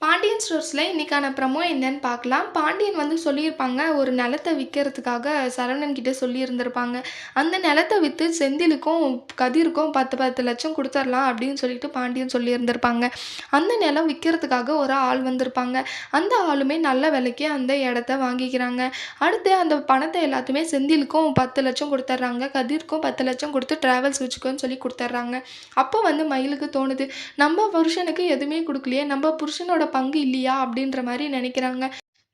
பாண்டியன் ஸ்டோர்ஸ்ல இன்னைக்கான ப்ரமோ என்னன்னு பார்க்கலாம். பாண்டியன் வந்து சொல்லியிருப்பாங்க, ஒரு நிலத்த விக்கிறதுக்காக சரவணன் கிட்ட சொல்லியிருந்திருப்பாங்க. அந்த நிலத்த வித்து செந்திலுக்கும், கதிருக்கும் 10, 10 லட்சம் குடுத்துரலாம் அப்படின்னு சொல்லிட்டு பாண்டியன் சொல்லியிருந்திருப்பாங்க. அந்த நிலம் விக்கிறதுக்காக ஒரு ஆள் வந்திருப்பாங்க. அந்த ஆளுமே நல்ல விலைக்கு அந்த இடத்த வாங்கிக்கிறாங்க. அடுத்து அந்த பணத்த எல்லாத்தையுமே செந்திலுக்கும் 10 லட்சம் குடுத்துர்றாங்க. கதிருக்கும் 10 லட்சம் குடுத்து டிராவல்ஸ் வச்சுக்கோன்னு சொல்லி குடுத்துர்றாங்க. அப்போ வந்து மயிலுக்கு தோணுது, நம்ம புருஷனுக்கு எதுவுமே குடுக்கலையே, நம்ம புருஷனோட பங்கு இல்லையா? அப்படின்ற மாரி நெனைக்கிறாங்க.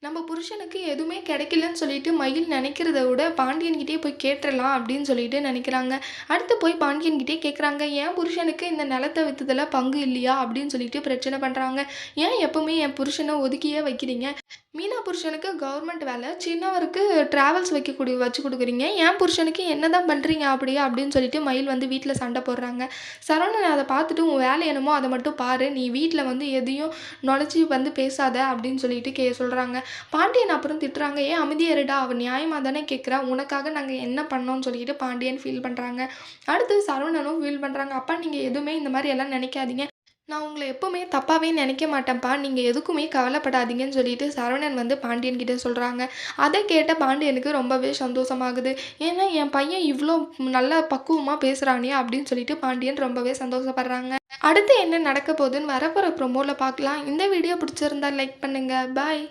நம்ம புருஷனுக்கு எதுவுமே கிடைக்கலன்னு சொல்லிட்டு மயில் நெனைக்கிறத விட, பாண்டியன்கிட்டயே போய் கேட்டுறலாம் அப்படின்னு சொல்லிட்டு நெனைக்கிறாங்க. அடுத்து போய் பாண்டியன்கிட்டயே கேட்குறாங்க, "என் புருஷனுக்கு இந்த நிலத்த வித்ததுல பங்கு இல்லையா?" அப்படின்னு சொல்லிட்டு பிரச்சனை பண்றாங்க. "ஏன் எப்பவுமே என் புருஷன ஒதுக்கியே வைக்கிறீங்க? மீனா புருஷனுக்கு கவர்மெண்ட் வேலை, சின்னவருக்கு டிராவல்ஸ் வச்சு குடுக்குறீங்க. என் புருஷனுக்கு என்னதான் பண்றீங்க அப்படியே?" அப்படின்னு சொல்லிட்டு மயில் வந்து வீட்ல சண்டை போடுறாங்க. சரவணன் அத பார்த்துட்டு, "உன் வேலை என்னமோ அத மட்டும் பாரு. நீ வீட்ல வந்து எதையும் நொழச்சு வந்து பேசாத" அப்படின்னு சொல்லிட்டு சொல்றாங்க. பாண்டியன் அப்புறம் திட்டுறாங்க, "ஏன் அமைதியா இருடா! அவ நியாயமா தானே கேட்கிறா. உனக்காக நாங்க என்ன பண்ணோம்னு" சொல்லிட்டு பாண்டியன் ஃபீல் பண்றாங்க. அடுத்து சரவணனும் ஃபீல் பண்றாங்க, "அப்பா நீங்க எதுவுமே இந்த மாரி எல்லாம் நெனைக்காதீங்க. நான் உங்கள எப்பவுமே தப்பாவே நெனைக்க மாட்டேன்ப்பா. நீங்க எதுக்குமே கவலைப்படாதீங்கன்னு" சொல்லிட்டு சரவணன் வந்து பாண்டியன் கிட்ட சொல்றாங்க. அத கேட்ட பாண்டியனுக்கு ரொம்பவே சந்தோஷமாகுது. ஏன்னா, "என் பையன் இவ்ளோ நல்லா பக்குவமா பேசுறானே!" அப்படின்னு சொல்லிட்டு பாண்டியன் ரொம்பவே சந்தோஷப்படுறாங்க. அடுத்து என்ன நடக்க போகுதுன்னு வரப்போற ப்ரோமோல பார்க்கலாம். இந்த வீடியோ பிடிச்சிருந்தா லைக் பண்ணுங்க. பாய்.